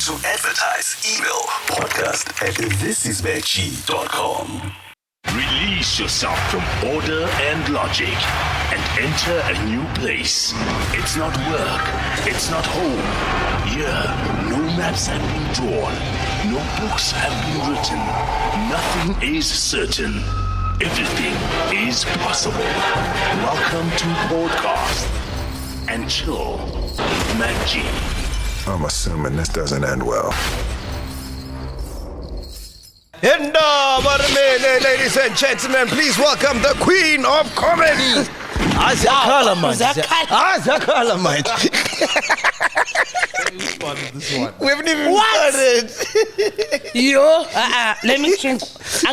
To advertise, email podcast@thisisveggie.com. Release yourself from order and logic and enter a new place. It's not work. It's not home. Here, no maps have been drawn. No books have been written. Nothing is certain. Everything is possible. Welcome to Podcast and Chill with Mac G. I'm assuming this doesn't end well. And ladies and gentlemen, please welcome the Queen of Comedy. Azakala, mate. We haven't even started. Yo, let me think. I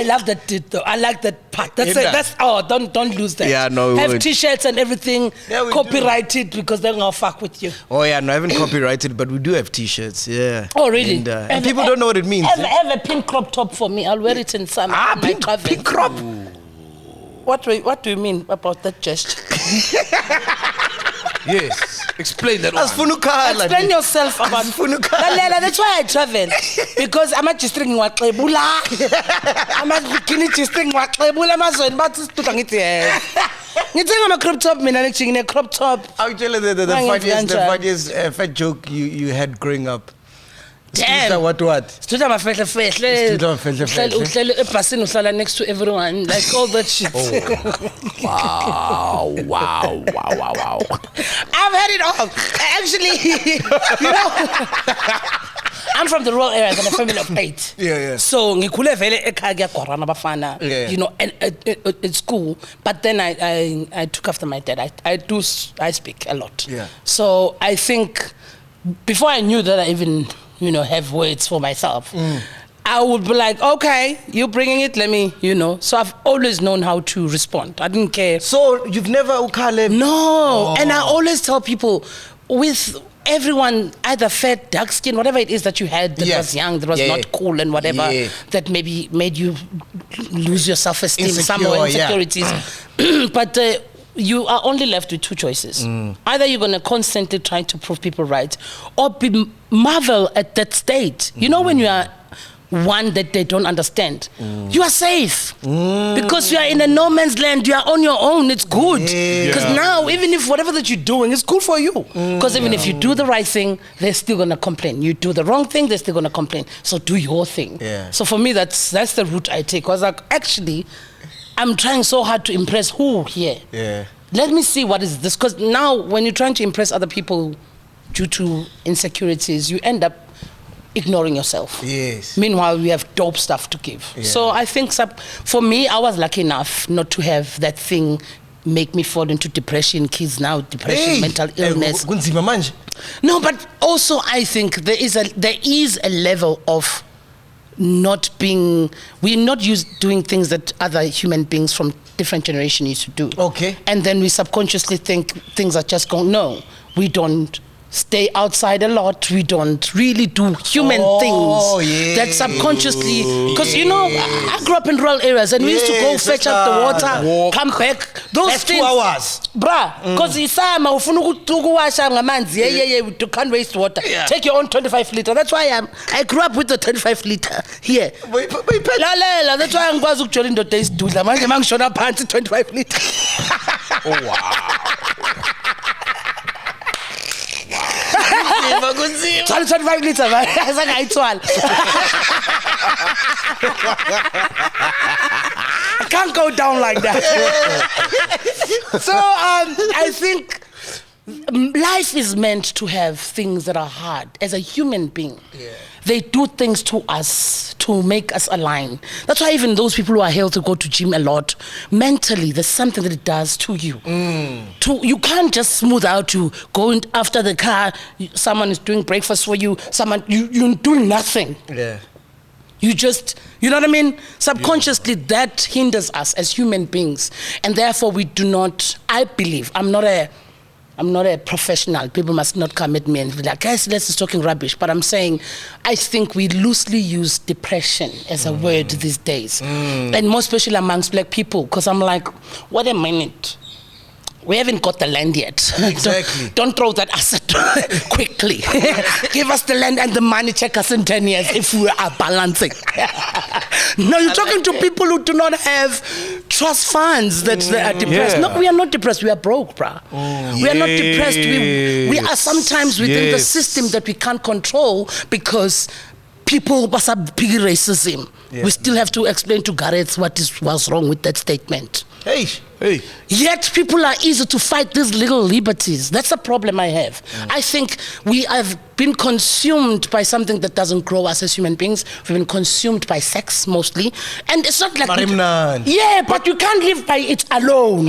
love that though. I like that part. That's it. That's don't lose that. Yeah, no. Have t-shirts and everything copyrighted because they're gonna fuck with you. Oh yeah, no, I haven't copyrighted, but we do have t-shirts. Yeah. Oh really? And people don't know what it means. Have a pink crop top for me. I'll wear it in summer. Pink crop. What do you mean about that gesture? Yes, explain that one. Explain yourself about that's why I travel. Because I'm not just drinking what I'm not just drinking what I'm a crop top, man. I'm a crop top. I'll tell you the funniest fat joke you had growing up. Damn. What? Studa mafehle next to everyone, like all that shit. Oh. Wow. I've had it all. Actually, I'm from the rural areas and a family of 8. Yeah. So ngikule vele ekhaya kuyakorana bafana, and at school. But then I took after my dad. I speak a lot. Yeah. So I think before I knew that I even have words for myself, I would be like, okay, you're bringing it, let me, So I've always known how to respond. I didn't care. So you've never ukale? No. And I always tell people, with everyone, either fat, dark skin, whatever it is that you had that was young, that was not cool and whatever, that maybe made you lose your self-esteem somewhere, insecurities. But you are only left with 2 choices. Either you're going to constantly try to prove people right, or marvel at that state. When you are one that they don't understand, you are safe. Because you are in a no man's land, you are on your own, it's good. Because now, even if whatever that you're doing is good for you, because even if you do the right thing, they're still going to complain. You do the wrong thing, they're still going to complain. So do your thing. So for me, that's the route I take. Because actually, I'm trying so hard to impress who here? Let me see what is this. Because now when you're trying to impress other people due to insecurities, you end up ignoring yourself. Yes. Meanwhile, we have dope stuff to give. So I think for me, I was lucky enough not to have that thing make me fall into depression. Kids now, depression, mental illness. No, but also I think there is a level of we're not used doing things that other human beings from different generations used to do. Okay. And then we subconsciously think things are just going, no, we don't stay outside a lot. We don't really do human things that subconsciously, because I grew up in rural areas and we used to go fetch up the water, come back. Those things, 2 hours. Bruh, because you can't waste water. Take your own 25 liter. That's why I grew up with the 25 liter here. That's why I'm going to join the days do the man 25 liter. Oh wow. 25 liters, man. I can't go down like that. So I think life is meant to have things that are hard. As a human being, they do things to us to make us align. That's why even those people who are healthy go to gym a lot. Mentally, there's something that it does to you. You can't just smooth out to go after the car. Someone is doing breakfast for you. You're doing nothing. You just, you know what I mean? Subconsciously, that hinders us as human beings. And therefore, we do not, I believe, I'm not a professional. People must not come at me and be like, guys, let's just talking rubbish. But I'm saying, I think we loosely use depression as a word these days. And more especially amongst black people. Because I'm like, wait a minute. We haven't got the land yet. Exactly. Don't throw that asset quickly. Give us the land and the money, check us in 10 years if we are balancing. No, you're talking to people who do not have trust funds that they are depressed. No, we are not depressed. We are broke, bruh. We are not depressed. We are sometimes within the system that we can't control because people was a big racism. We still have to explain to Gareth what's wrong with that statement. Hey. Yet people are easy to fight these little liberties. That's a problem I have. I think we have been consumed by something that doesn't grow us as human beings. We've been consumed by sex mostly. And it's not like... but you can't live by it alone.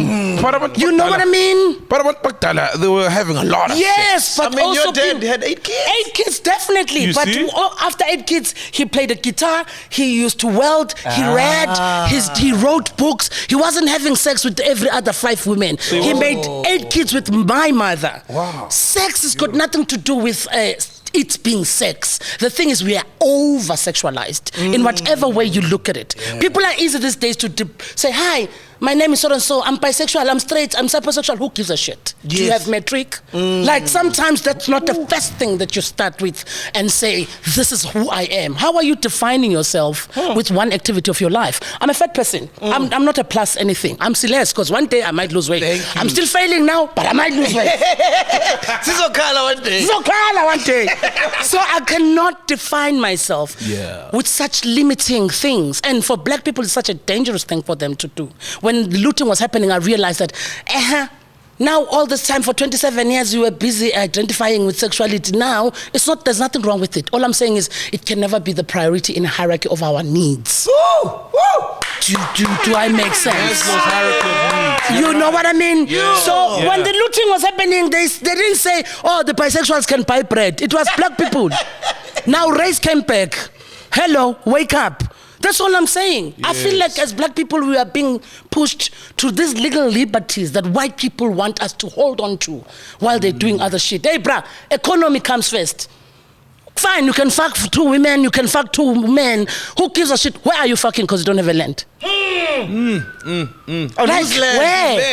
You know what I mean? But they were having a lot of yes, but also your dad had 8 kids. 8 kids, definitely. You but see? After 8 kids, he played a guitar, he used to weld, he read, he wrote books. He wasn't having sex with every other 5 women. He made 8 kids with my mother. Wow. Sex has got nothing to do with it being sex. The thing is, we are over-sexualized in whatever way you look at it. People are easy these days to say, hi, my name is so-and-so, I'm bisexual, I'm straight, I'm psychosexual. Who gives a shit? Do you have metric? Like, sometimes that's not the first thing that you start with and say, this is who I am. How are you defining yourself with one activity of your life? I'm a fat person. I'm not a plus anything. I'm celeste, because one day I might lose weight. I'm still failing now, but I might lose weight. Sizokhala one day. Sizokhala one day. So I cannot define myself with such limiting things. And for black people, it's such a dangerous thing for them to do. When the looting was happening, I realized that, now all this time for 27 years you were busy identifying with sexuality. Now there's nothing wrong with it. All I'm saying is it can never be the priority in a hierarchy of our needs. Do I make sense? You know what I mean? So when the looting was happening, they didn't say, oh, the bisexuals can buy bread. It was black people. Now race came back. Hello, wake up. That's all I'm saying. I feel like as black people, we are being pushed to these legal liberties that white people want us to hold on to while they're doing other shit. Hey, bruh, economy comes first. Fine, you can fuck 2 women, you can fuck 2 men. Who gives a shit? Where are you fucking because you don't have a land? Like,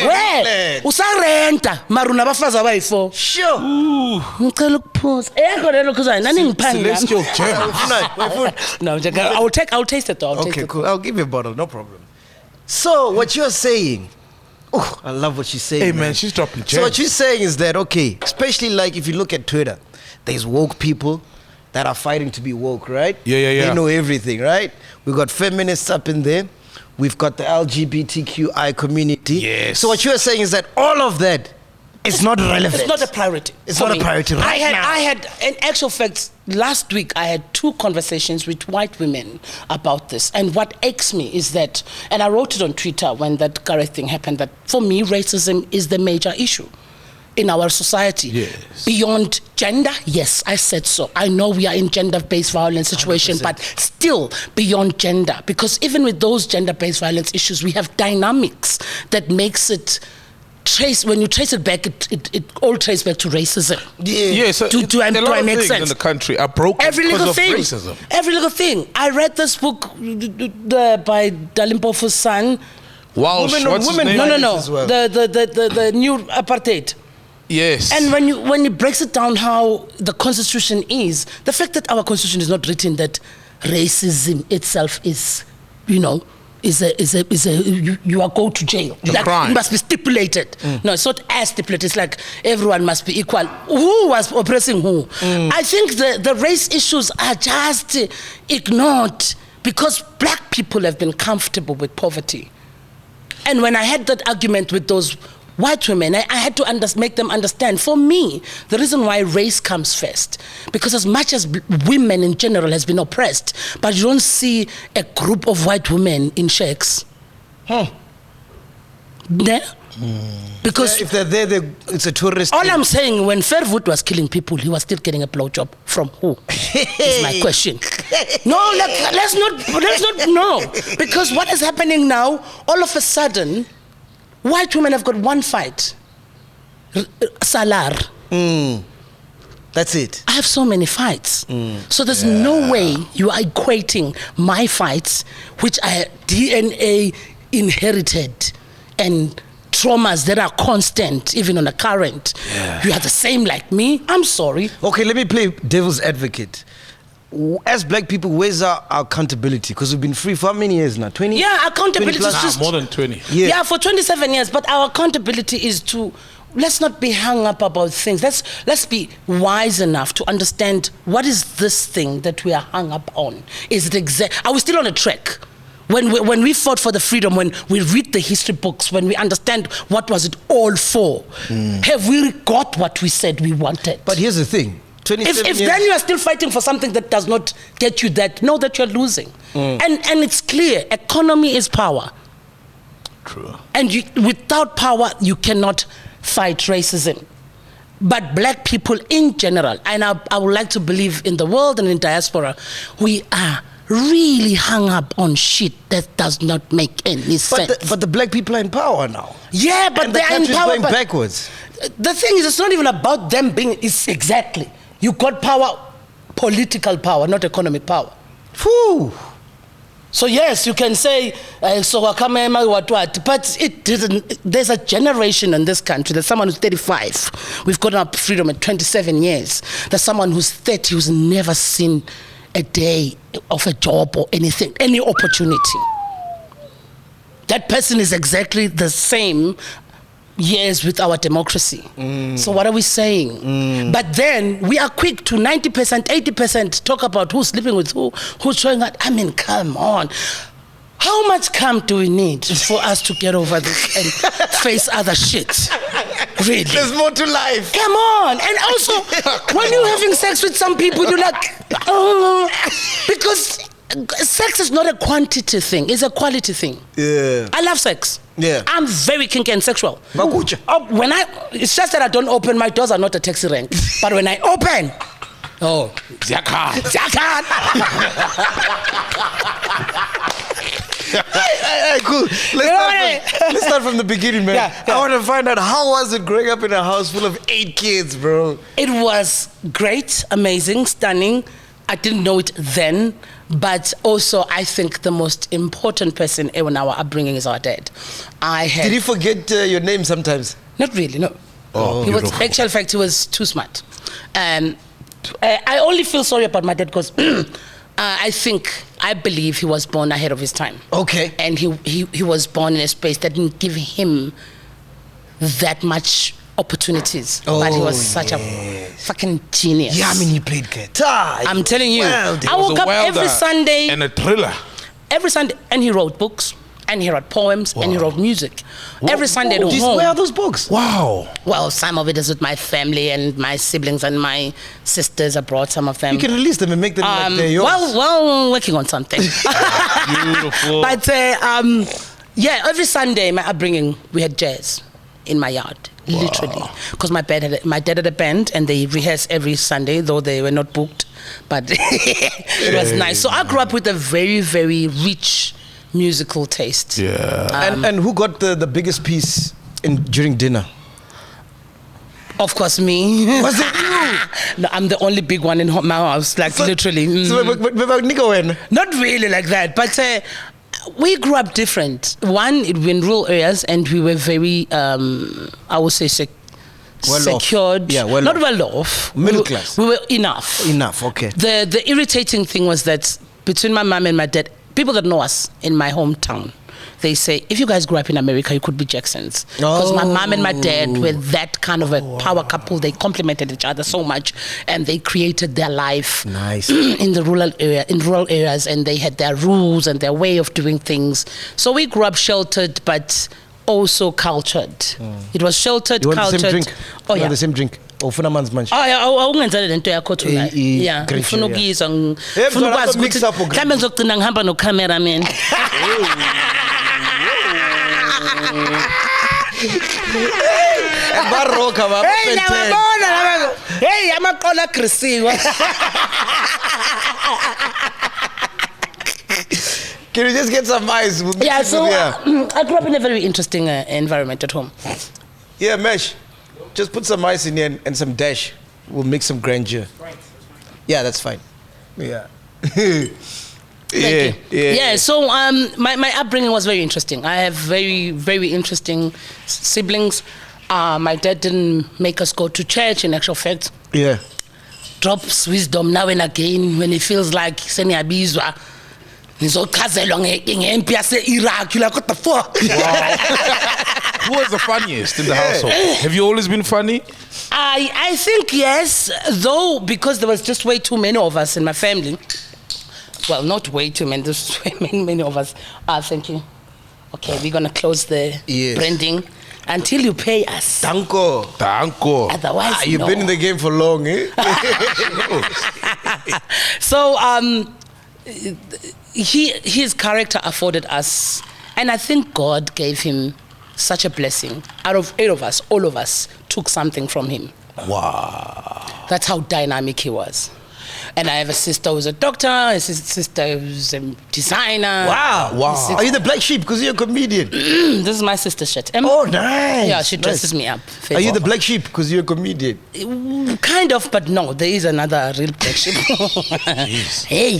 where? Usarenta, maruna bafazi abayifo. Sure. Ngicela ukuphuza. Celestial gem. No, I'll taste it though. Okay, cool. I'll give you a bottle, no problem. So what you're saying, I love what she's saying. Hey man, she's dropping gems. So what you're saying is that, okay, especially like if you look at Twitter, there's woke people that are fighting to be woke, right? Yeah. They know everything, right? We've got feminists up in there. We've got the LGBTQI community. Yes. So what you're saying is that all of that is not relevant. It's not a priority. It's not a priority right now. I had, in actual fact, last week I had 2 conversations with white women about this. And what aches me is that, and I wrote it on Twitter when that Gareth thing happened, that for me, racism is the major issue in our society. Yes. Beyond gender, yes, I said so. I know we are in gender-based violence situation, 100%. But still beyond gender, because even with those gender-based violence issues, we have dynamics that makes it when you trace it back, it all traces back to racism. So do I make things sense? In the country are broken because of racism. Every little thing. I read this book by Dalimpofu's son. Walsh, what's his name? No. The new apartheid. Yes. And when he breaks it down how the Constitution is, the fact that our Constitution is not written that racism itself is, you are go to jail. That crime. It must be stipulated. No, it's not as stipulated. It's like everyone must be equal. Who was oppressing who? I think the race issues are just ignored because black people have been comfortable with poverty. And when I had that argument with those white women, I had to make them understand. For me, the reason why race comes first, because as much as women in general has been oppressed, but you don't see a group of white women in shacks. Because if they're there, it's a tourist. All I'm saying, when Fairwood was killing people, he was still getting a blowjob from who? Is my question. No, let's not know. Because what is happening now, all of a sudden, white women have got one fight. Salar. That's it. I have so many fights. So there's no way you are equating my fights, which I DNA inherited and traumas that are constant, even on the current. Yeah. You are the same like me. I'm sorry. Okay, let me play devil's advocate. As black people, where's our accountability? Because we've been free for how many years now? 20? Yeah, accountability is just... more than 20. Yeah, for 27 years. But our accountability is to... Let's not be hung up about things. Let's be wise enough to understand what is this thing that we are hung up on. Is it are we still on a track? When we fought for the freedom, when we read the history books, when we understand what was it all for, have we got what we said we wanted? But here's the thing. If then you are still fighting for something that does not get you that, know that you're losing. And it's clear, economy is power. True. And without power, you cannot fight racism. But black people in general, and I would like to believe in the world and in diaspora, we are really hung up on shit that does not make any sense. But the black people are in power now. Yeah, but and they're in power. going backwards. The thing is, it's not even about them being... It's exactly. You got power, political power, not economic power. Whew. So yes, you can say, but it didn't. There's a generation in this country. There's someone who's 35. We've gotten our freedom at 27 years. There's someone who's 30 who's never seen a day of a job or anything, any opportunity. That person is exactly the same years with our democracy. So what are we saying? But then we are quick to 90%, 80% talk about who's sleeping with who's showing up. I mean, come on. How much calm do we need for us to get over this and face other shit? Really? There's more to life. Come on. And also, when you're having sex with some people, you're like, because sex is not a quantity thing, it's a quality thing. Yeah. I love sex. Yeah. I'm very kinky and sexual. When it's just that I don't open, my doors are not a taxi rank. But when I open, Zakan. Hey, cool. Let's start from the beginning, man. Yeah. I want to find out, how was it growing up in a house full of 8 kids, bro? It was great, amazing, stunning. I didn't know it then, but also I think the most important person in our upbringing is our dad. Did you forget your name sometimes? Not really, no. Oh, he was, actual fact, he was too smart. I only feel sorry about my dad because I believe he was born ahead of his time. Okay. And he was born in a space that didn't give him that much opportunities. But he was such a fucking genius. Yeah, I mean, he played guitar. I'm telling you. Well, I woke up every Sunday. And a thriller. Every Sunday. And he wrote books. And he wrote poems. Wow. And he wrote music. Every Sunday at home. Where are those books? Wow. Well, some of it is with my family and my siblings and my sisters. I brought some of them. You can release them and make them like they're yours. Well, working on something. Beautiful. But yeah, every Sunday, my upbringing, we had jazz in my yard. Wow. Literally, because my dad had a band and they rehearsed every Sunday, though they were not booked, but it was nice. So I grew up with a very, very rich musical taste. Yeah. And who got the biggest piece during dinner? Of course, me. Was it you? No, I'm the only big one in my house, like literally. Not really like that, but we grew up different. One, we were in rural areas, and we were very, I would say, secured. Yeah, not well off. Middle class. We were enough. Enough, okay. The irritating thing was that between my mom and my dad, people that know us in my hometown, they say, if you guys grew up in America, you could be Jacksons. Because my mom and my dad were that kind of a power couple. They complemented each other so much, and they created their life in the rural areas, and they had their rules and their way of doing things. So we grew up sheltered, but also cultured. It was sheltered, cultured. The same drink? Oh, yeah. The same drink? Ofuna man's munch. Awungenzele lento yakho tonight. Yeah. Ngifuna ukuyizwa. Ngifuna ukwazi ukuthi mhlambe ngizogcina ngihamba no cameraman. Baroka baba. Hey, nabona laba. Hey, amaqola aggressive. Can we just get some ice? We'll yeah, so I grew up in a very interesting environment at home. Yeah, Mesh. Just put some ice in here and some dash. We'll make some grandeur. Right. Yeah, that's fine. Yeah. Thank you. Yeah. So my upbringing was very interesting. I have very, very interesting siblings. My dad didn't make us go to church, in actual fact. Yeah. Drops wisdom now and again when he feels like seniyabizwa. Nizochazelwa ngempi yase-Iraq. You're like, what the fuck? Who was the funniest in the household? Have you always been funny? I think yes, though, because there was just way too many of us in my family. Well, not way too many. There's many of us. Thank you. Okay, we're gonna close the branding until you pay us. Danko. Otherwise, you've been in the game for long, eh? So his character afforded us, and I think God gave him such a blessing. Out of 8 of us, all of us took something from him. Wow. That's how dynamic he was. And I have a sister who's a doctor, a sister who's a designer. Wow. Are you the black sheep because you're a comedian? This is my sister's shirt. Oh, nice. Yeah, she dresses me up. Are you the black sheep because you're a comedian? Kind of, but no, there is another real black sheep. Hey.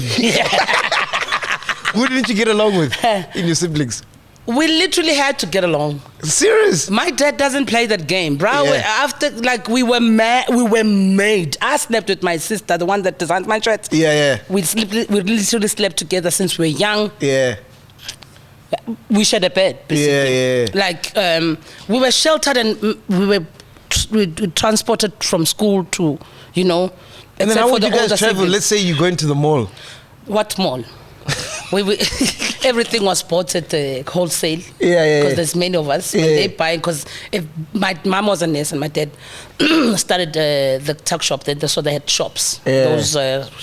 Who didn't you get along with in your siblings? We literally had to get along. Serious? My dad doesn't play that game, bro. Yeah. After, like, we were made. I slept with my sister, the one that designed my shirts. Yeah. We literally slept together since we were young. Yeah. We shared a bed, basically. Yeah. Like, we were sheltered and we were transported from school to, you know. And then how would you guys travel? Let's say you go into the mall. What mall? we everything was bought at the wholesale. Yeah. Because there's many of us. When they buy, because if my mom was a nurse and my dad started the tuck shop, so they had shops, those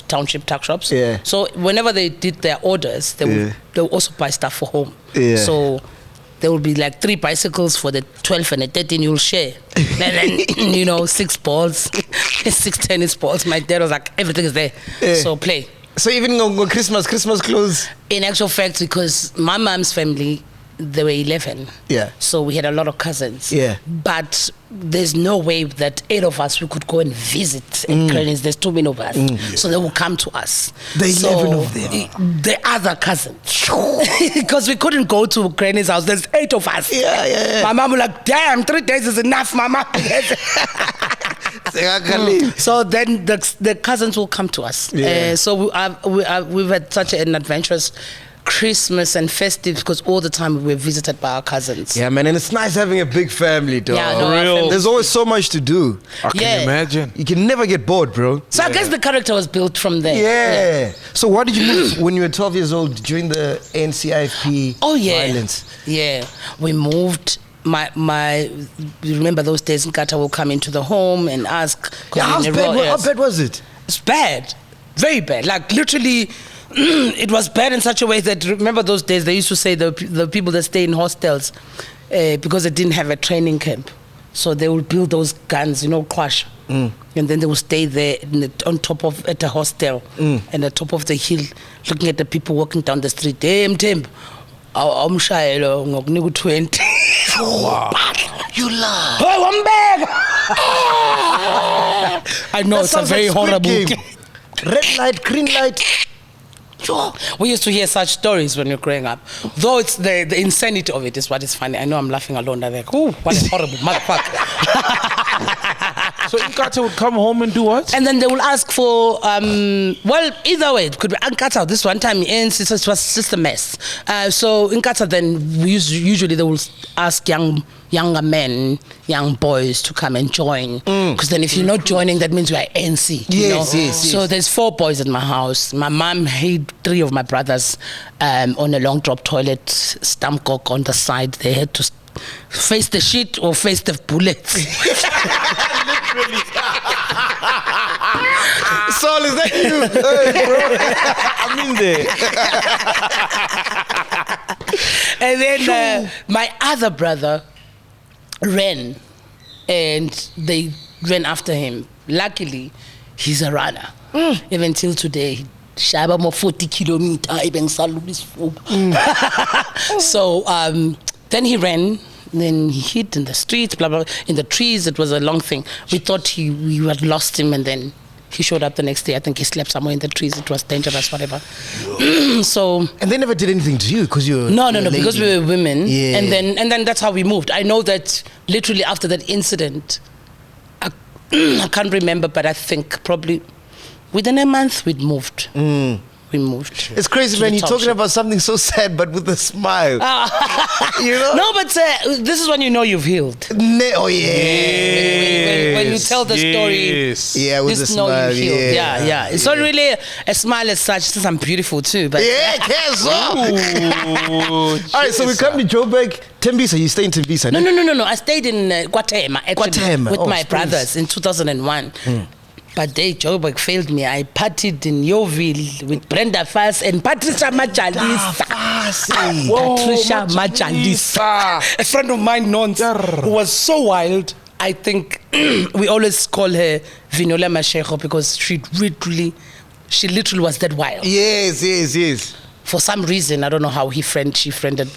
township tuck shops. Yeah. So whenever they did their orders, they would also buy stuff for home. Yeah. So there will be like 3 bicycles for the 12 and the 13 you'll share. And then, you know, 6 balls, 6 tennis balls. My dad was like, everything is there. So play. So even on Christmas clothes? In actual fact, because my mom's family, they were 11. Yeah. So we had a lot of cousins. Yeah. But there's no way that 8 of us, we could go and visit at Granny's. There's too many of us. So they will come to us. The 11 of them. The other cousins. Because we couldn't go to Granny's house. There's 8 of us. Yeah. My mom was like, damn, 3 days is enough, mama. So then the cousins will come to us. Yeah. So we've had such an adventurous Christmas and festive because all the time we were visited by our cousins. Yeah, man, and it's nice having a big family, dog. Yeah, no, there's always so much to do. I can imagine. You can never get bored, bro. So I guess the character was built from there. Yeah. So why did you move when you were 12 years old during the NCIFP violence? Yeah, we moved. My remember those days Nkata will come into the home and ask. How bad was it? It's bad, very bad. Like literally, it was bad in such a way that, remember those days they used to say the people that stay in hostels because they didn't have a training camp, so they would build those guns, you know, crash, and then they would stay there on top of at the hostel and the top of the hill, looking at the people walking down the street. Damn. Umshayelo ngokunika 20. Wow. You lie. Oh, I'm back. I know it's a very horrible game. Red light, green light. We used to hear such stories when we were growing up. Though it's the insanity of it is what is funny. I know I'm laughing alone. I'm like, oh, what a horrible motherfucker. So Nkata would come home and do what? And then they will ask for, well, either way, it could be Nkata. This one time, it was just a mess. So Nkata then, usually they will ask younger men, young boys to come and join. Because then if you're not joining, that means you are NC. Yes. So there's 4 boys in my house. My mom hid 3 of my brothers on a long drop toilet, stump cock on the side. They had to face the shit or face the bullets. Saul, is that you? Hey, bro. I'm in there. And then my other brother ran, and they ran after him. Luckily, he's a runner. Even till today, shaba mo 40 kilometers. So then he ran. Then he hid in the streets, blah, blah, in the trees. It was a long thing. We thought we had lost him, and then He showed up the next day. I think he slept somewhere in the trees. It was dangerous, whatever. So. And they never did anything to you because you. No, because we were women. Yeah. And then that's how we moved. I know that literally after that incident, I can't remember, but I think probably within a month we'd moved. We moved. It's crazy, man. You're talking about something so sad, but with a smile. You know? No, but this is when you know you've healed. Oh, yeah. When you tell the story, yeah, with just a know smile. you've healed. Yeah. It's not really a smile as such. Since I'm beautiful too, but yes. All right, so we come to Joburg. Tembisa, you stay in Tembisa? No. I stayed in Guatema actually with my Springs. brothers in 2001. But Joburg failed me. I partied in Yeovil with Brenda Fass and Patricia Machalisa. Patricia Machalisa. A friend of mine, Nons, who was so wild. I think we always call her Vinola Mashejo because she literally was that wild. Yes. For some reason, I don't know how she befriended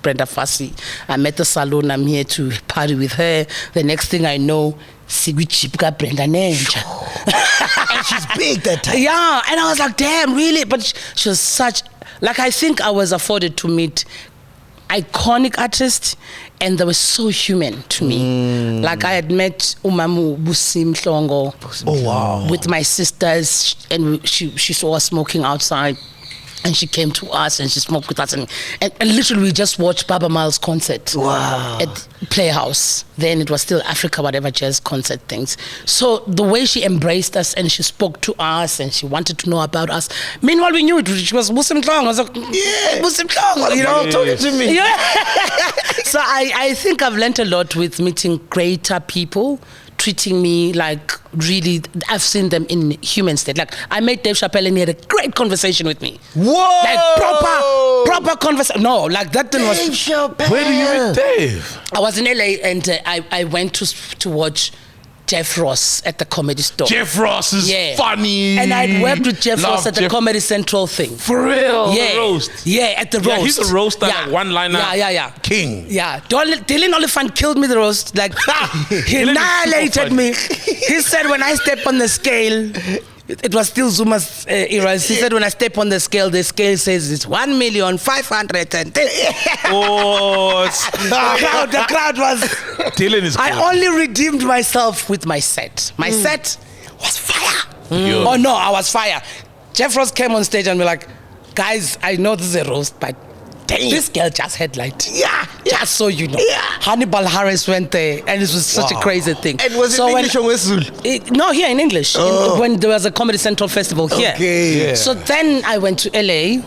Brenda Fassi. I'm at the salon. I'm here to party with her. The next thing I know, Brenda Nenja. And she's big that time. Yeah, and I was like, damn, really? But she was such, like, I think I was afforded to meet iconic artists, and they were so human to me. Like, I had met Umamu Busim Hlongo. Oh, wow. With my sisters, and she saw us smoking outside. And she came to us and she smoked with us. And literally we just watched Baba Miles' concert. Wow. At Playhouse. Then it was still Africa, whatever, jazz concert things. So the way she embraced us and she spoke to us and she wanted to know about us. Meanwhile, we knew it. She was Muslim Klong. I was like, yeah, Muslim Klong. You know, talking to me. Yeah. So I think I've learned a lot with meeting greater people, treating me like really, I've seen them in human state. Like, I met Dave Chappelle and he had a great conversation with me. Whoa! Like proper conversation. No, like that thing was... Dave Chappelle. Where did you meet Dave? I was in LA and I went to watch Jeff Ross at the Comedy Store. Jeff Ross is funny. And I'd worked with Jeff Ross at the Comedy Central thing. For real? Yeah. The roast. Yeah, at the roast. Yeah, he's a roaster, like one-liner. Yeah. King. Yeah. Dylan Oliphant killed me the roast. Like, he annihilated me. He said when I step on the scale... It was still Zuma's era. He said when I step on the scale says it's 1,510,000. Oh, the crowd was... Dylan is I good. only redeemed myself with my set. My set was fire. Yeah. Oh no, I was fire. Jeff Ross came on stage and we're like, guys, I know this is a roast, but this girl just headlight. Yeah. Just so you know. Yeah. Hannibal Harris went there and it was such a crazy thing. And was it in English or Zulu? No, here in English. When there was a Comedy Central festival here. Okay. Yeah. So then I went to LA.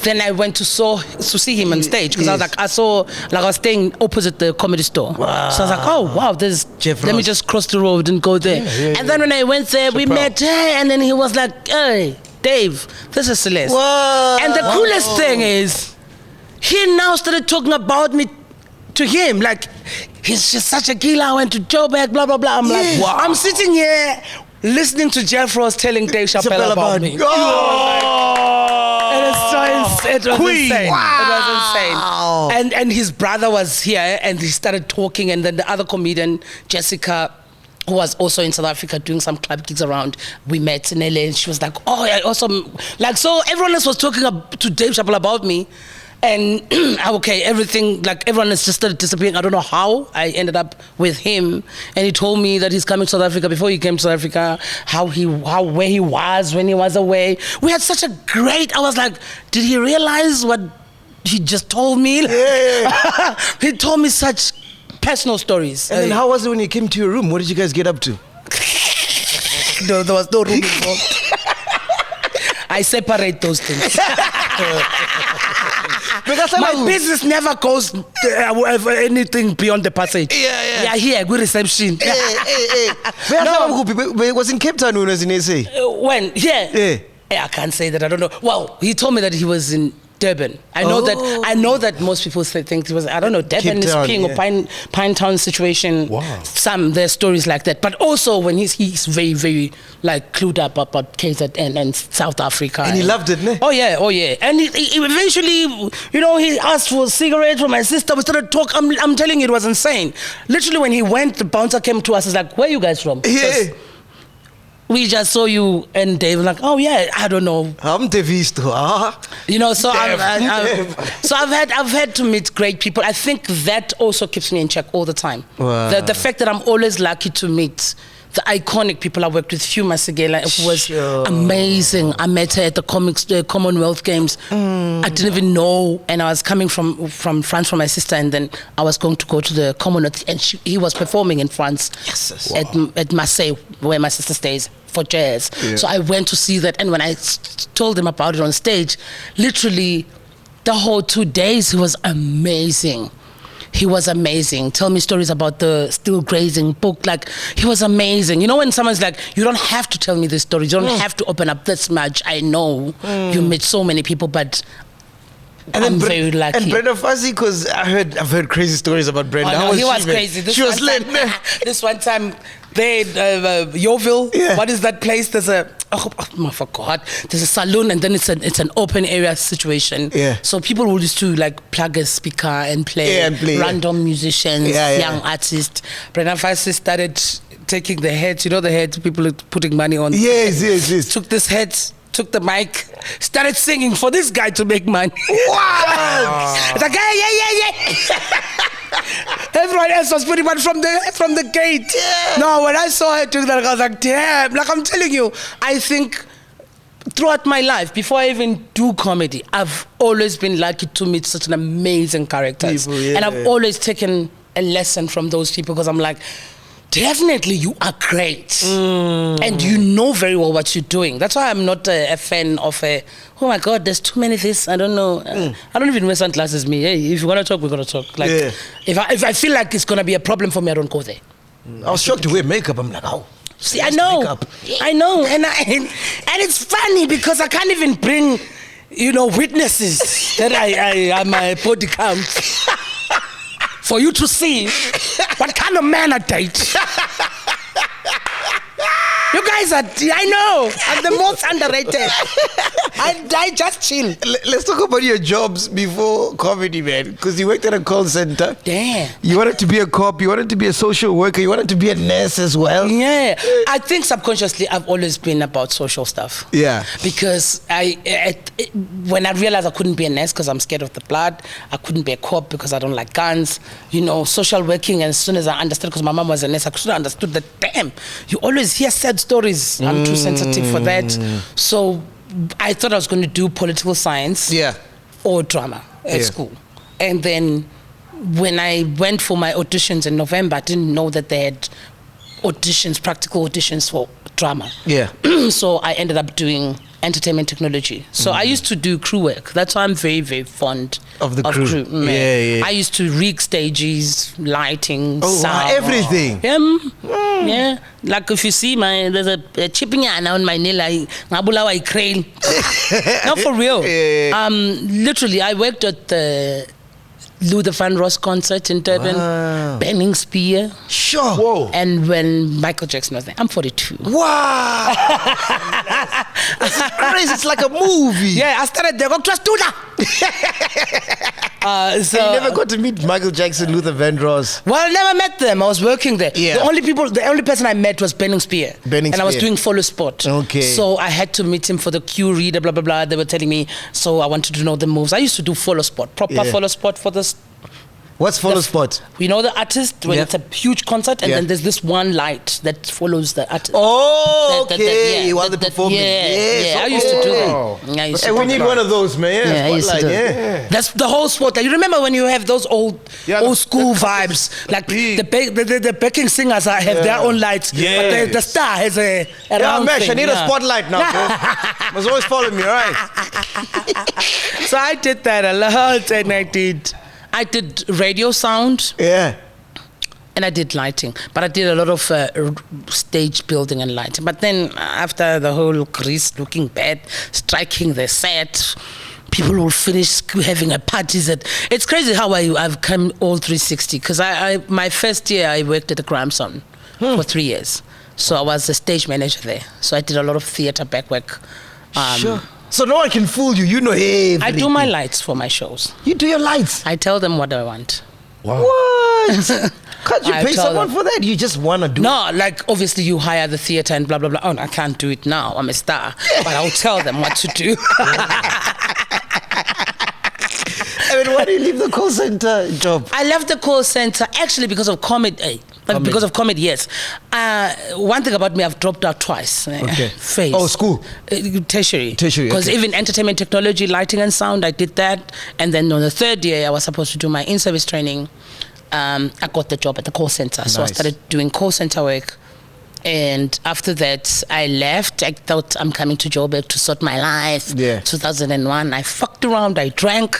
Then I went to see him on stage because I was staying opposite the Comedy Store. Wow. So I was like, oh wow, there's Jeff let me Ross. just cross the road and go there. And then when I went there, we met her, and then he was like, hey, Dave, this is Celeste. Whoa. And the coolest thing is, he now started talking about me to him. Like, he's just such a killer. I went to Joburg, blah, blah, blah. I'm like, wow. I'm sitting here listening to Jeff Ross telling Dave Chappelle about me. It was insane. Wow. It was insane. And his brother was here and he started talking, and then the other comedian, Jessica, who was also in South Africa doing some club gigs around, we met in LA and she was like, oh, I also... Like, so everyone else was talking to Dave Chappelle about me. And everything, like everyone has just started disappearing. I don't know how I ended up with him. And he told me that he's coming to South Africa. Before he came to South Africa, where he was when he was away. We had such a great, I was like, did he realize what he just told me? Yeah. He told me such personal stories. And then how was it when you came to your room? What did you guys get up to? No, there was no room involved. I separate those things. My business never goes anything beyond the passage. Yeah, here, good reception. Was in Cape Town when he was in SA? When? Yeah. I can't say that. I don't know. Well, he told me that he was in Durban. I know that most people think it was, I don't know, Durban is king or Pine Town situation. Wow. There's stories like that. But also when he's very, very like clued up about KZN and South Africa. And he loved it, ne? Oh yeah. And he eventually, he asked for a cigarette from my sister. We started talking. I'm telling you, it was insane. Literally when he went, the bouncer came to us. He's like, where are you guys from? Yeah. we just saw you and Dave like, oh yeah, I don't know. I'm Devisto. You know, so I've had to meet great people. I think that also keeps me in check all the time. Wow. The fact that I'm always lucky to meet the iconic people I worked with. Hugh Masekela, it was amazing. I met her at the Commonwealth Games. I didn't even know, and I was coming from France for my sister, and then I was going to go to the Commonwealth, and he was performing in France at Marseille, where my sister stays, for jazz. Yeah. So I went to see that, and when I told him about it on stage, literally the whole 2 days, he was amazing. He was amazing. Tell me stories about the Still Grazing book. Like, he was amazing. You know when someone's like, you don't have to tell me this story. You don't have to open up this much. I know you met so many people, but I'm very lucky. And Brenda Fassie, because I've heard crazy stories about Brenda. Oh, no, he was crazy. She was lit. This one time, they Yeovil. Yeah. What is that place? There's a I forgot. There's a saloon, and then it's an open area situation. Yeah. So people would used to like plug a speaker and play random musicians, young artists. Brenda Fassie started taking the heads. You know the heads people are putting money on. Yes. Took this head. Took the mic, started singing for this guy to make money. Wow! It's like, yeah. Everyone else was putting money from the gate. Yeah. No, when I saw her doing that, I was like, damn. Like, I'm telling you, I think throughout my life, before I even do comedy, I've always been lucky to meet such an amazing characters. People, and I've always taken a lesson from those people, because I'm like, definitely, you are great. And you know very well what you're doing. That's why I'm not a fan of oh my God, there's too many this. I don't know. I don't even wear sunglasses, me. Hey, if you want to talk, we're going to talk. Like, if I feel like it's going to be a problem for me, I don't go there. I was shocked to wear makeup. I'm like, oh. See, I know. I know. And it's funny because I can't even bring, witnesses that I my body count. For you to see what kind of man I date. You guys are, I know, I'm the most underrated. I just chill. Let's talk about your jobs before comedy, man. Because you worked at a call center. Damn. You wanted to be a cop, you wanted to be a social worker, you wanted to be a nurse as well. Yeah. I think subconsciously I've always been about social stuff. Yeah. Because when I realized I couldn't be a nurse because I'm scared of the blood, I couldn't be a cop because I don't like guns, social working, and as soon as I understood, because my mom was a nurse, I should have understood that, damn, you always hear sad stories. I'm too sensitive for that. So I thought I was going to do political science or drama at school. And then when I went for my auditions in November, I didn't know that they had practical auditions for drama. Yeah. So I ended up doing entertainment technology. So I used to do crew work. That's why I'm very, very fond of the crew. I used to rig stages, lighting, sound. Everything. Yeah. Like if you see there's a chipping on my nail, I crane. Not for real. Literally, I worked at the Luther Vandross concert in Durban, Benning Spear. Sure. Whoa. And when Michael Jackson was there, I'm 42. Wow. This is crazy. It's like a movie. Yeah, I started there. Just do that. So you never got to meet Michael Jackson, Luther Vandross? Well, I never met them. I was working there. Yeah. The only person I met was Benning Spear. And I was doing follow spot. Okay. So I had to meet him for the cue reader, blah, blah, blah. They were telling me, so I wanted to know the moves. I used to do follow spot, proper follow spot for this. What's follow spot? We know the artist when it's a huge concert, and then there's this one light that follows the artist. Oh, okay. While they're performing. I used to do that. And we need one of those, man. I used to do it. That's the whole spot. You remember when you have those old school vibes, like the backing singers have their own lights, but the star has a round thing. I need a spotlight now. Must always follow me, all right? So I did that a lot, and I did radio sound. Yeah. And I did lighting. But I did a lot of stage building and lighting. But then after the whole Greece looking bad, striking the set, people will finish having a parties. It's crazy how I've come all 360. Because my first year, I worked at the Gramson for 3 years. So I was the stage manager there. So I did a lot of theatre back work. Sure. So no one can fool you. You know everything. I do my lights for my shows. You do your lights? I tell them what I want. Wow. What? Can't you pay someone for that? You just want to do it. No, like obviously you hire the theater and blah, blah, blah. Oh, I can't do it now. I'm a star. But I'll tell them what to do. I mean, why do you leave the call center job? I left the call center actually because of comedy. Because of comedy, yes. One thing about me, I've dropped out twice. Okay. Phase. Oh, school? Tertiary. okay. Because even entertainment technology, lighting and sound, I did that. And then on the third year, I was supposed to do my in-service training. I got the job at the call center. So I started doing call center work. And after that, I left. I thought I'm coming to Joburg to sort my life. Yeah. 2001, I fucked around. I drank.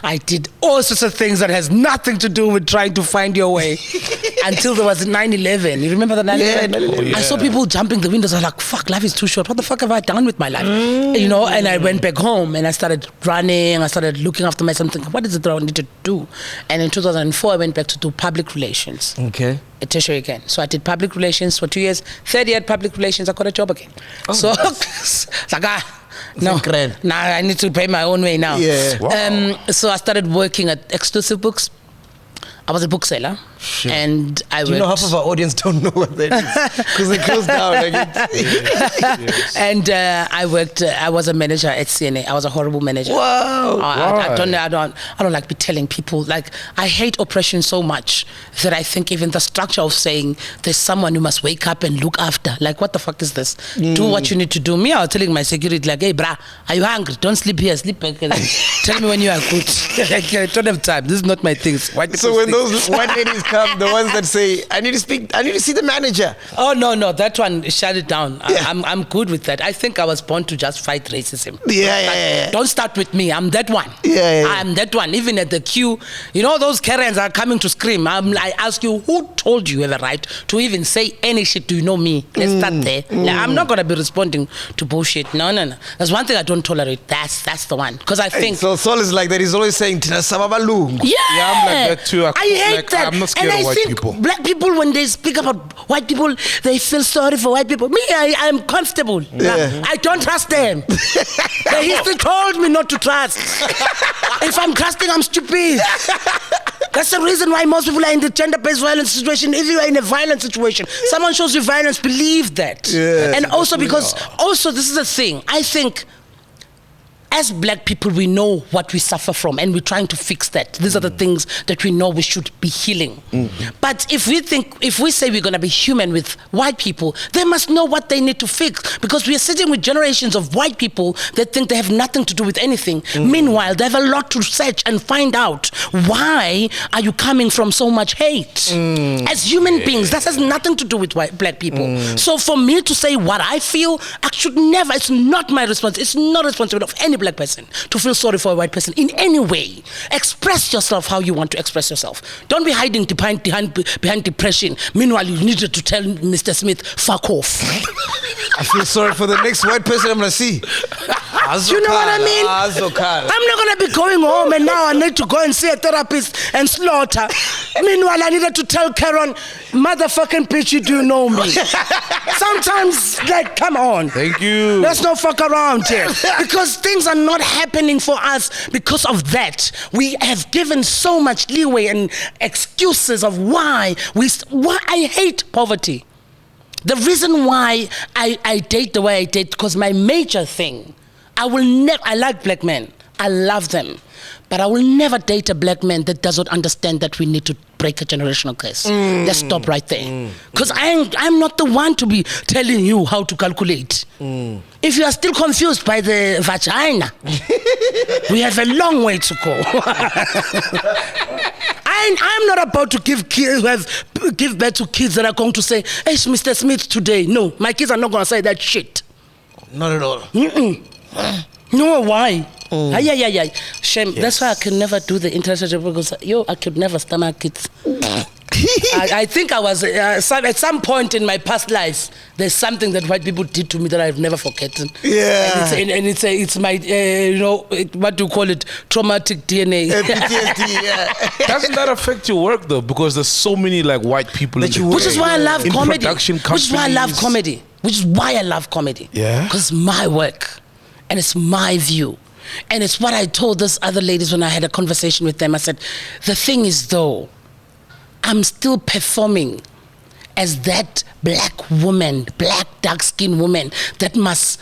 I did all sorts of things that has nothing to do with trying to find your way. Until there was 9/11. You remember the 9/11? Yeah, I saw people jumping the windows. I was like, fuck, life is too short. What the fuck have I done with my life? You know, and I went back home and I started running. I started looking after myself, thinking, what is it that I need to do? And in 2004, I went back to do public relations. Okay. At tertiary again. So I did public relations for 2 years. Third year at public relations, I got a job again. So it's like, no, I need to pay my own way now. Yeah. Wow. So I started working at Exclusive Books. I was a bookseller. Shit. And I Do you know half of our audience don't know what that is? Because it closed down. And I worked, I was a manager at CNA. I was a horrible manager. Wow. I don't like be telling people, like, I hate oppression so much that I think even the structure of saying there's someone you must wake up and look after, like, what the fuck is this? Do what you need to do. Me, I was telling my security, like, hey, brah, are you hungry? Don't sleep here, sleep back. Tell me when you are good. Like, I don't have time. This is not my things. So when those white ladies come, the ones that say, I need to see the manager. Oh, no, that one, shut it down. Yeah. I'm good with that. I think I was born to just fight racism. Yeah. Don't start with me. I'm that one. Yeah. I'm that one. Even at the queue, you know, those Karens are coming to scream. I ask you, who told you have a right to even say any shit? Do you know me? Let's start there. Like, I'm not going to be responding to bullshit. No. That's one thing I don't tolerate. That's the one. Because I think... So Saul is like that. He's always saying, Tina Sababalung. Yeah, I'm like that too. I hate like, that. I'm not scared of white people. Black people, when they speak about white people, they feel sorry for white people. Me, I'm comfortable. Yeah. I don't trust them. The history told me not to trust. If I'm trusting, I'm stupid. That's the reason why most people are in the gender-based violence situation. If you are in a violent situation, someone shows you violence, believe that. Yeah. And also because, this is the thing, I think, as black people, we know what we suffer from and we're trying to fix that. These are the things that we know we should be healing. But if we say we're going to be human with white people, they must know what they need to fix, because we are sitting with generations of white people that think they have nothing to do with anything. Meanwhile, they have a lot to search and find out. Why are you coming from so much hate? As human beings, that has nothing to do with black people. So for me to say what I feel, I should never, it's not my responsibility. It's not responsibility of any black person to feel sorry for a white person in any way. Express yourself how you want to express yourself. Don't be hiding behind depression. Meanwhile, you needed to tell Mr. Smith, fuck off. I feel sorry for the next white person I'm going to see. You know what I mean? I'm not going to be going home and now I need to go and see a therapist and slaughter. Meanwhile, I needed to tell Karen, motherfucking bitch, you do know me. Sometimes, like, come on. Thank you. Let's not fuck around here. Because things are not happening for us because of that. We have given so much leeway and excuses of why I hate poverty. The reason why I date the way I date, because my major thing, I like black men. I love them. But I will never date a black man that doesn't understand that we need to break a generational curse. Let's stop right there. Because I'm not the one to be telling you how to calculate. If you are still confused by the vagina, we have a long way to go. I'm not about to give birth to kids that are going to say, hey, Mr. Smith today. No, my kids are not going to say that shit. Not at all. No, why? Yeah. Shame. Yes. That's why I could never do the international, because I could never stomach it. I think I was at some point in my past lives. There's something that white people did to me that I've never forgotten. Yeah, and it's my what do you call it? Traumatic DNA. PTSD. Yeah. Doesn't that affect your work though? Because there's so many like white people which is why I love comedy. Which is why I love comedy. Yeah, because it's my work and it's my view. And it's what I told those other ladies when I had a conversation with them. I said, the thing is though, I'm still performing as that black woman, black dark-skinned woman that must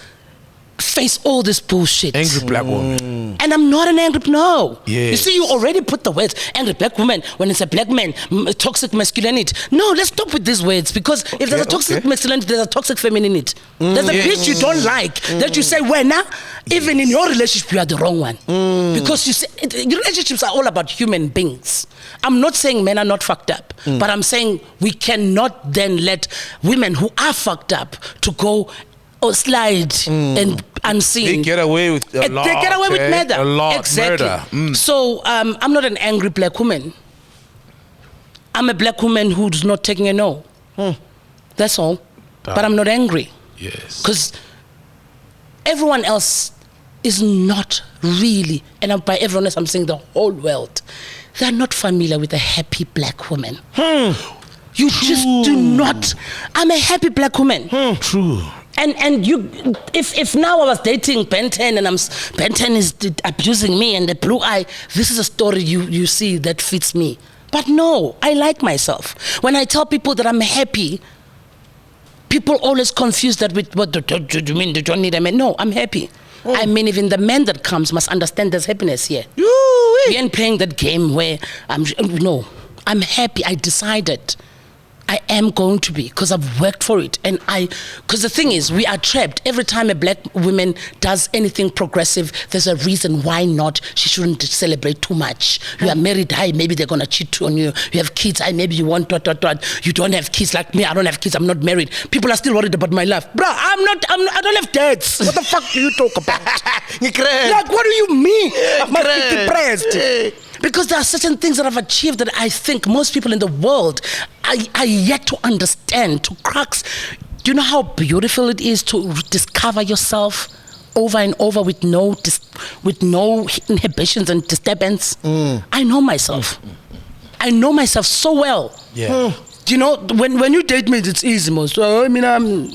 face all this bullshit. Angry black woman. And I'm not an angry, no. Yes. You see, you already put the words angry black woman when it's a black man, toxic masculinity. No, let's stop with these words, because if there's a toxic masculinity, there's a toxic femininity. There's a bitch you don't like that you say, when now, even in your relationship, you are the wrong one. Because you see, relationships are all about human beings. I'm not saying men are not fucked up, but I'm saying we cannot then let women who are fucked up to go or slide and unseen. They get away with a lot. They get away with murder. A lot. Exactly. Murder. So I'm not an angry black woman. I'm a black woman who's not taking a no. That's all. But I'm not angry. Yes. Because everyone else is not really, and by everyone else I'm saying the whole world, they're not familiar with a happy black woman. You just do not. I'm a happy black woman. True. And you, if now I was dating Ben 10 and Ben 10 is abusing me and the blue eye, this is a story you see that fits me. But no, I like myself. When I tell people that I'm happy, people always confuse that with, what do you mean, they don't need a man? No, I'm happy. I mean, even the man that comes must understand there's happiness here. We ain't playing that game where no, I'm happy. I decided I am going to be, because I've worked for it. And because the thing is, we are trapped. Every time a black woman does anything progressive, there's a reason why not. She shouldn't celebrate too much. You are married, maybe they're going to cheat on you. You have kids, maybe you want ... You don't have kids like me, I don't have kids, I'm not married. People are still worried about my life. Bruh, I don't have dads. What the fuck do you talk about? Like, what do you mean? I must be depressed. Because there are certain things that I've achieved that I think most people in the world are yet to understand, to crux. Do you know how beautiful it is to discover yourself over and over with no inhibitions and disturbance? I know myself. I know myself so well. Yeah. You know, when you date me, it's easy, most. I mean, I'm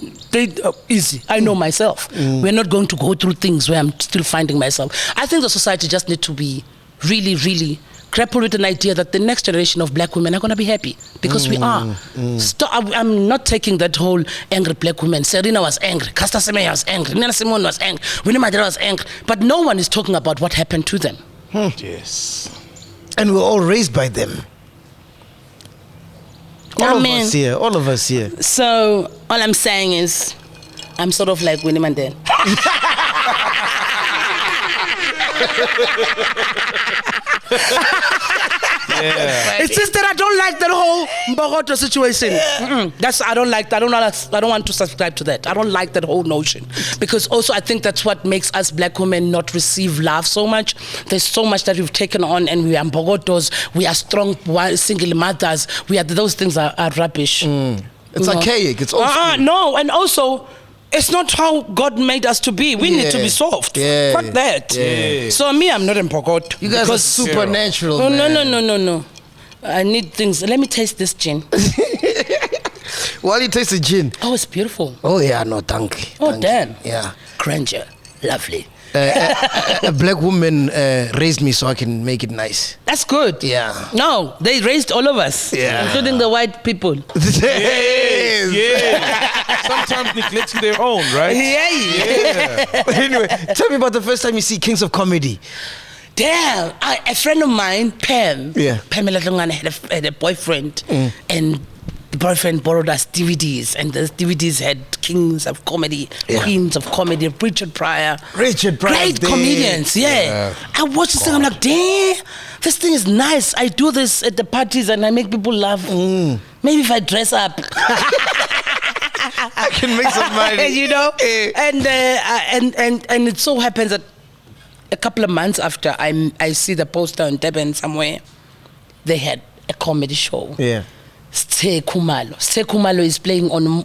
easy. I know myself. We're not going to go through things where I'm still finding myself. I think the society just need to be really, really grapple with an idea that the next generation of black women are going to be happy, because we are. I'm not taking that whole angry black woman. Serena was angry, Caster Semenya was angry, Nina Simone was angry, Winnie Mandela was angry, but no one is talking about what happened to them. Yes. And we're all raised by them. All of us here. So all I'm saying is, I'm sort of like Winnie Mandela. Yeah. It's just that I don't like that whole Mbogoto situation. I don't like that. I don't want to subscribe to that. I don't like that whole notion, because also I think that's what makes us black women not receive love so much. There's so much that we've taken on, and we are Mbogotos, we are strong single mothers. Those things are rubbish. It's archaic. It's old. No, and also, it's not how God made us to be. We need to be soft. Fuck that. Yeah. So me, I'm not in Pokot. You guys are supernatural. Oh, no. I need things. Let me taste this gin. While you taste the gin. Oh, it's beautiful. Oh yeah, no, thank you. Oh, damn. Yeah. Granger. Lovely. A black woman raised me so I can make it nice. That's good. Yeah. No, they raised all of us. Yeah. Including the white people. Yes. Yeah. Sometimes neglecting their own, right? Yeah. Anyway, tell me about the first time you see Kings of Comedy. Damn. A friend of mine, Pam. Yeah. Pamela Lungana had a boyfriend. And the boyfriend borrowed us DVDs, and the DVDs had Kings of Comedy, Queens of Comedy, Richard Pryor. Great comedians, I watched this thing, I'm like, damn, this thing is nice. I do this at the parties and I make people laugh. Maybe if I dress up. I can make some money. You know? And it so happens that a couple of months after I see the poster on Durban somewhere, they had a comedy show. Yeah. Stay Kumalo is playing on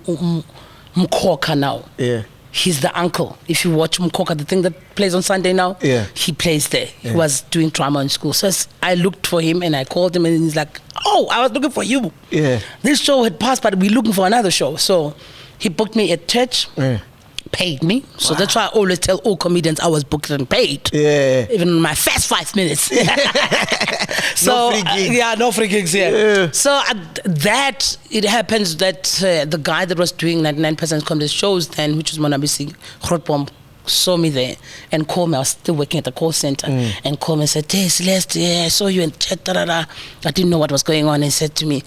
Mkoka now. Yeah. He's the uncle. If you watch Mkoka, the thing that plays on Sunday now, he plays there. He was doing drama in school. So I looked for him and I called him and he's like, oh, I was looking for you. Yeah. This show had passed, but we're looking for another show. So he booked me at church. paid me. So that's why I always tell all comedians I was booked and paid. Yeah. Even in my first 5 minutes. So, no free gigs. No free gigs here. So that, it happens that the guy that was doing 99% comedy shows then, which was Monabisi Grootbom, saw me there and called me. I was still working at the call center and called me and said, "Hey, Celeste, I saw you in chat." I didn't know what was going on. And said to me,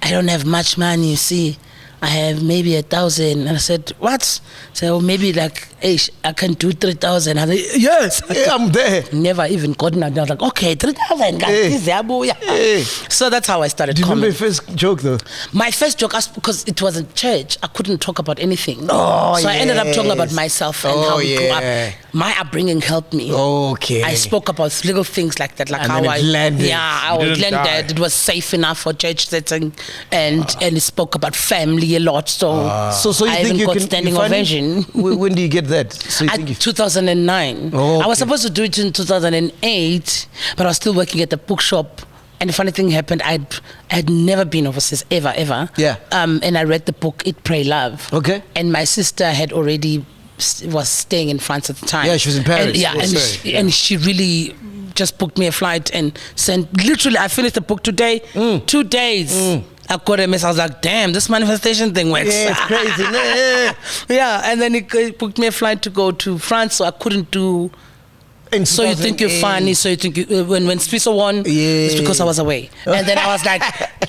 "I don't have much money, you see. I have maybe 1,000." And I said, "What?" So maybe like, "Hey, I can do 3,000." I said, "Yes, I'm there." Never even gotten out. I was like, "Okay, 3,000 guys." So that's how I started. Do you remember comedy. your first joke though? My first joke, because it was in church, I couldn't talk about anything. So I ended up talking about myself and how we grew up. My upbringing helped me. Okay. I spoke about little things like that, like And how then I it landed. Yeah, I didn't landed. die. It was safe enough for church setting, and it spoke about family a lot. So So you I think even you got can standing you find- ovation. When do you get that? So you think 2009. Oh, I was okay. supposed to do it in 2008, but I was still working at the bookshop. And the funny thing happened, I'd never been overseas, ever. Yeah. And I read the book, Eat, Pray, Love. Okay. And my sister had already was staying in France at the time. Yeah, she was in Paris. And she really just booked me a flight and sent. Literally, I finished the book today. 2 days. I got a message. I was like, "Damn, this manifestation thing works." Yeah, it's crazy. Yeah, and then he booked me a flight to go to France, so I couldn't do. In So you think you're 2008. funny, so you think when Swiss won, it's because I was away. And then I was like,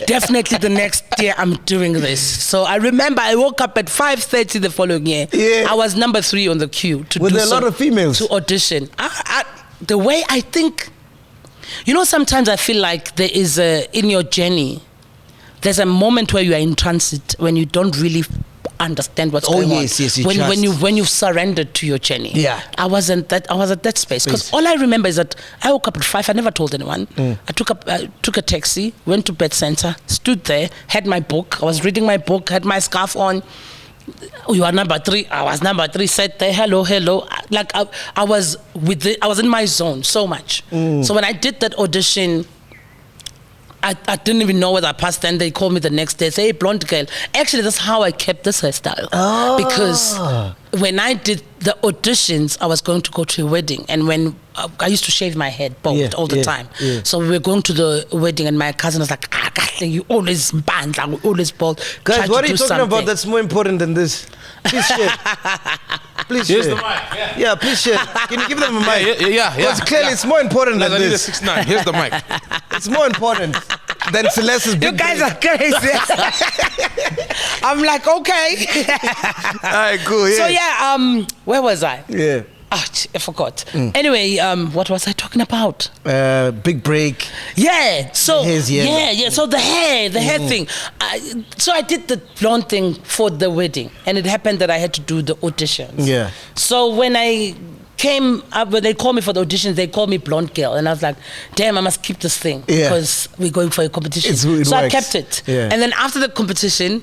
definitely the next year I'm doing this. So I remember I woke up at 5:30 the following year. Yeah. I was number 3 on the queue to Were do there a lot of females? to audition. The way I think, sometimes I feel like there is in your journey, there's a moment where you are in transit when you don't really understand what's going on. Yes, you When you've surrendered to your journey. Yeah. I was at that space because all I remember is that I woke up at 5. I never told anyone. I took a taxi, went to bed center, stood there, had my book. I was reading my book, had my scarf on. You are number 3. I was number 3. Said there, hello. Like I was I was in my zone so much. So when I did that audition, I didn't even know whether I passed. Then they called me the next day, say, "Hey, blonde girl." Actually, that's how I kept this hairstyle. Because when I did the auditions, I was going to go to a wedding, and when I used to shave my head bald all the time. Yeah. So we were going to the wedding, and my cousin was like, "You always band, like always bald." Guys, Try what to are you do talking about something. that's more important than this? Please share. Please Here's share. the mic. Yeah, please share. Can you give them a mic? Yeah. Because clearly it's more important I than need a this. 6'9". Here's the mic. It's more important than Celeste's big You guys break. are crazy. I'm like, okay. All right, cool. So Yeah. where was I? Yeah. I forgot. Anyway, what was I talking about? Big break. Yeah. So Hairs, yeah. yeah. So the hair thing. So I did the blonde thing for the wedding, and it happened that I had to do the auditions. Yeah. So when I came up, when they called me for the auditions, they called me blonde girl, and I was like, "Damn, I must keep this thing because we're going for a competition." It I works. kept it. Yeah. And then after the competition,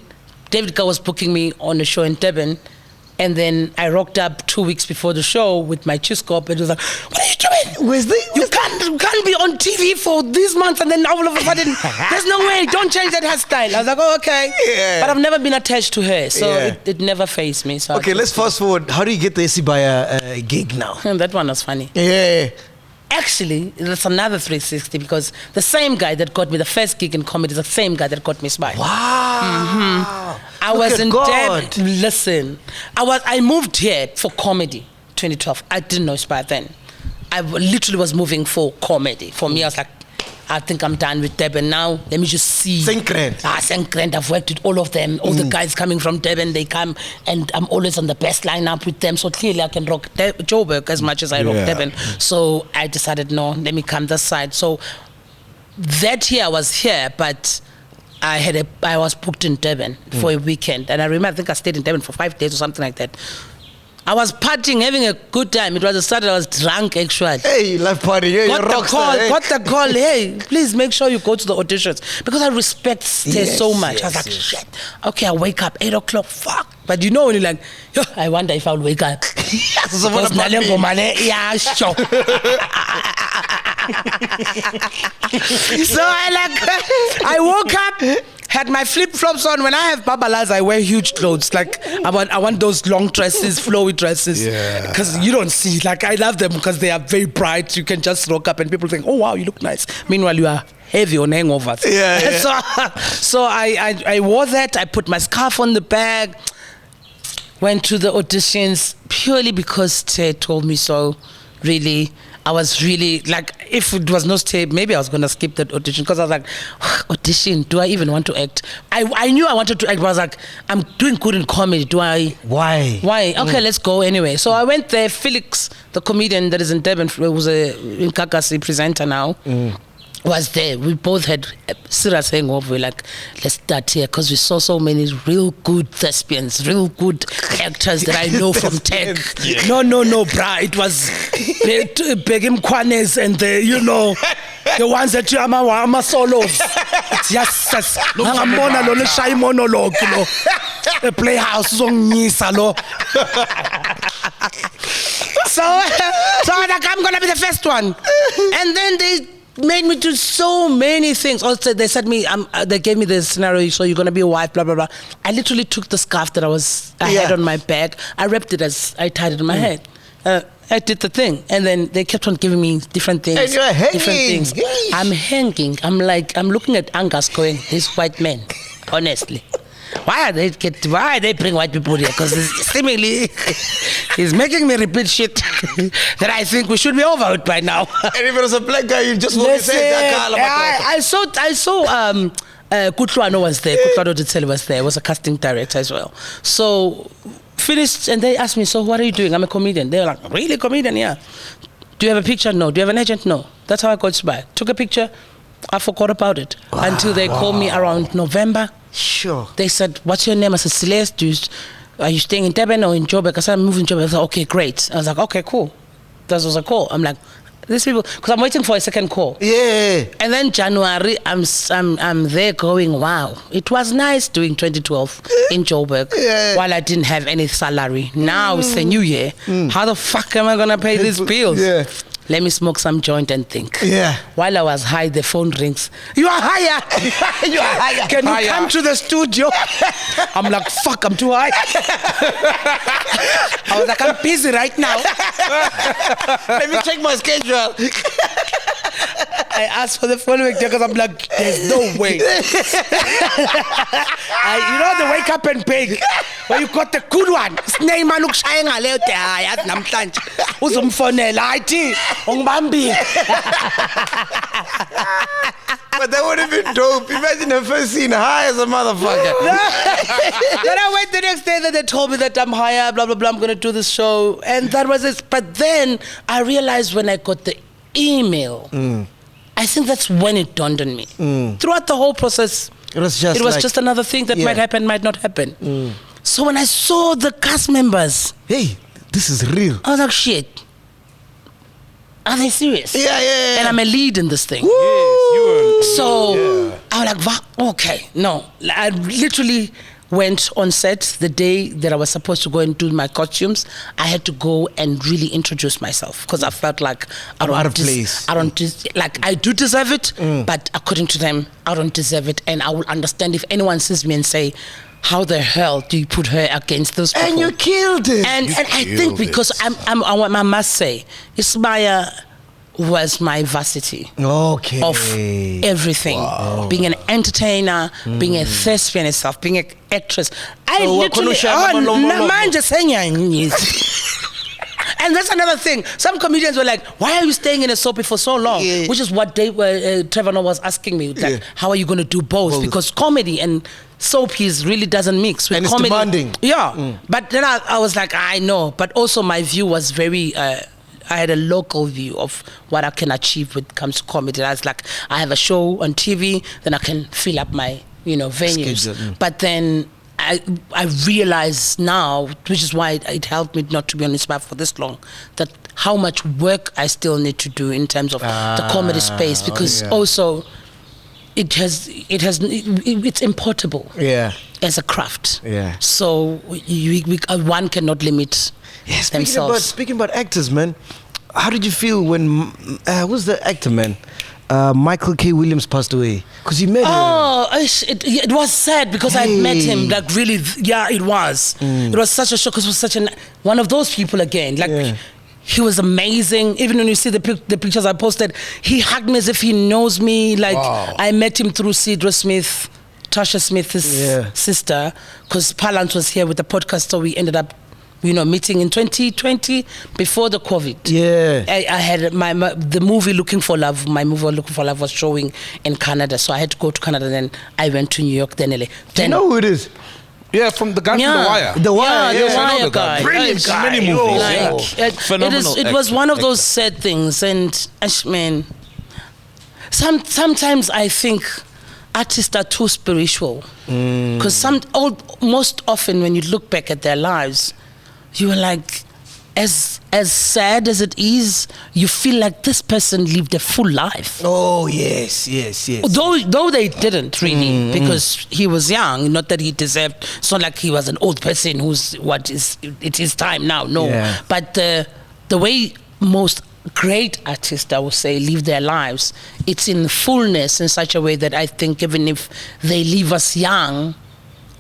David Ka was booking me on a show in Durban. And then I rocked up 2 weeks before the show with my chiscop, and it was like, "What are you doing? You can't be on TV for these months." And then all of a sudden, there's no way. Don't change that hairstyle. I was like, "Oh, okay." Yeah. But I've never been attached to her, so Yeah. it never fazed me. So Okay, let's fast forward. How do you get the Isibaya gig now? That one was funny. Yeah. Actually, that's another 360 because the same guy that got me the first gig in comedy is the same guy that got me Spy. Wow. I Look was at in God. Durban. Listen, I moved here for comedy, 2012. I didn't know Spy then. I literally was moving for comedy. For me, I was like, I think I'm done with Durban now. Let me just see. Saint-Grand. Saint-Grand. I've worked with all of them. All the guys coming from Durban, they come, and I'm always on the best lineup with them. So clearly, I can rock Joburg as much as I rock Durban. So I decided, no, let me come this side. So that year I was here, but I was booked in Durban for a weekend, and I remember I think I stayed in Durban for 5 days or something like that. I was partying, having a good time. It was a Saturday. I was drunk actually. Hey, live party. Yeah, you're a rock star. Hey. Got the call. Hey, please make sure you go to the auditions because I respect Stay so much. I was like, shit. Okay, I wake up 8 o'clock. Fuck. But you know when you're like, yo, I wonder if I'll wake up. So Because Nalengo Mane, yeah, sure. So I woke up, had my flip-flops on. When I have babalas, I wear huge clothes. Like, I want those long dresses, flowy dresses. Yeah. Because you don't see. Like, I love them because they are very bright. You can just rock up and people think, oh, wow, you look nice. Meanwhile, you are heavy on hangovers. Yeah. So I wore that. I put my scarf on the bag. Went to the auditions purely because Tay told me so. Really, I was really like, if it was no Tay, maybe I was gonna skip that audition because I was like, audition? Do I even want to act? I knew I wanted to act, but I was like, I'm doing good in comedy. Do I? Why? Okay, let's go anyway. So I went there. Felix, the comedian that is in Durban, who's a in Kakasi presenter now. Was there. We both had serious hangover. We're like, let's start here because we saw so many real good thespians, real good actors that I know from tech. Yeah. No, brah. It was Begim Kwanes and the ones that you are solos. It's just shy monologue, the playhouse song So like, I'm gonna be the first one. And then they made me do so many things. Also, they said they gave me the scenario, so you're gonna be a wife, blah blah blah. I literally took the scarf that I had on my back. I wrapped it as I tied it in my head. I did the thing, and then they kept on giving me different things. And you're hanging. Different things. I'm hanging. I'm looking at Angus going, these white men, honestly. Why they bring white people here? Because seemingly he's making me repeat shit that I think we should be over it by now. And if it was a black guy, you just wouldn't say that. I saw Kutluano was there. Kutluano Ditsele was there. Was a casting director as well. So finished, and they asked me, so what are you doing? I'm a comedian. They were like, really, comedian? Yeah. Do you have a picture? No. Do you have an agent? No. That's how I got by. Took a picture. I forgot about it until they called me around November. Sure. They said, what's your name? I said, Celeste. Are you staying in Durban or in Joburg? I said, I'm moving to Joburg. I said, okay, great. I was like, okay, cool. That was a call. I'm like, these people, because I'm waiting for a second call. Yeah. And then January, I'm there going, wow. It was nice doing 2012 in Joburg while I didn't have any salary. Now it's the new year. How the fuck am I going to pay these bills? Yeah. Let me smoke some joint and think. Yeah. While I was high, the phone rings. You are higher. You are higher. Can you come to the studio? I'm like, fuck, I'm too high. I was like, I'm busy right now. Let me check my schedule. I asked for the following day because I'm like, there's no way. The wake up and bake. Well, you got the good one. Sneyman look shine a little namhlanje. Uzumfonela IT. Ongbambi. But that would have been dope. Imagine the first scene high as a motherfucker. Then I went the next day that they told me that I'm higher, blah, blah, blah, I'm going to do this show. And that was it. But then I realized when I got the email, I think that's when it dawned on me. Throughout the whole process, it was just another thing that might happen, might not happen. So when I saw the cast members, hey, this is real. I was like, shit. Are they serious? Yeah. And I'm a lead in this thing. Yes, you were. So I was like, okay, no. I literally went on set the day that I was supposed to go and do my costumes. I had to go and really introduce myself because I felt like I'm out of place. I do deserve it, but according to them, I don't deserve it. And I will understand if anyone sees me and say, how the hell do you put her against those people? And you killed it. And I think because I must say, Ismaya was my varsity of everything. Wow. Being an entertainer, being a thespian itself, being an actress. I literally, and that's another thing. Some comedians were like, why are you staying in a soapy for so long? Yeah. Which is what Trevor Noah was asking me. Like, how are you going to do both? Because comedy and soapies really doesn't mix with and comedy. It's demanding. Yeah. But then I was like, I know. But also my view was very... I had a local view of what I can achieve when it comes to comedy. I was like, I have a show on TV, then I can fill up my, venues. But then I realize now, which is why it helped me not to be on this map for this long, that how much work I still need to do in terms of the comedy space, because also it's importable as a craft. Yeah. So one cannot limit themselves. Speaking about actors, man, how did you feel when who's the actor, man? Michael K. Williams passed away. Because you met him. Oh, it was sad because I met him. Like really, yeah, it was. It was such a shock because it was such one of those people again. Like he was amazing. Even when you see the pictures I posted, he hugged me as if he knows me. Like I met him through Cedra Smith, Tasha Smith's sister, because Palant was here with the podcast, so we ended up, meeting in 2020 before the COVID. Yeah, I had the movie Looking for Love. My movie Looking for Love was showing in Canada, so I had to go to Canada. Then I went to New York. Then LA. Do you know who it is? Yeah, from the guy from The Wire. The Wire, The Wire guy. Brilliant guy. Many movies. Phenomenal. It was one of those sad things, and man, sometimes I think artists are too spiritual because most often when you look back at their lives, you are like, as sad as it is, you feel like this person lived a full life. Oh yes. Though they didn't really, because he was young. Not that he deserved. It's not like he was an old person it's his time now. No, but the way most great artists, I would say, live their lives, it's in fullness in such a way that I think even if they leave us young,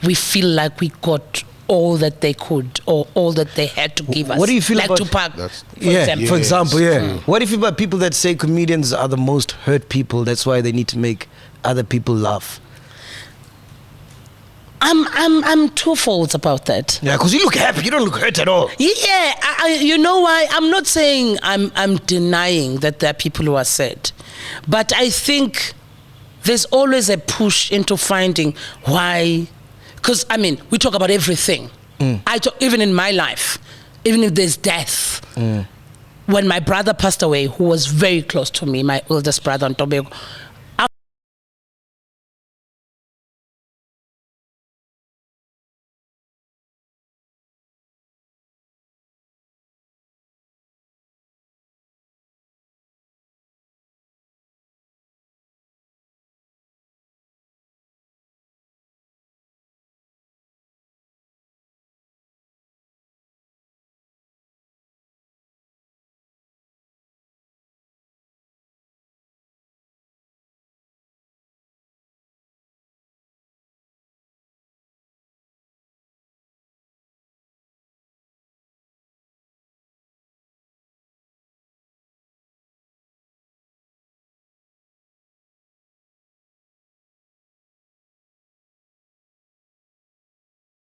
we feel like we got all that they could or all that they had to give us. What do you feel like about Tupac, for example? What do you feel about people that say comedians are the most hurt people, that's why they need to make other people laugh? I'm twofold about that. Yeah, because you look happy, you don't look hurt at all. Yeah, you know why? I'm not saying I'm denying that there are people who are sad, but I think there's always a push into finding why. Because, we talk about everything. Even in my life, even if there's death. When my brother passed away, who was very close to me, my oldest brother on Tobago,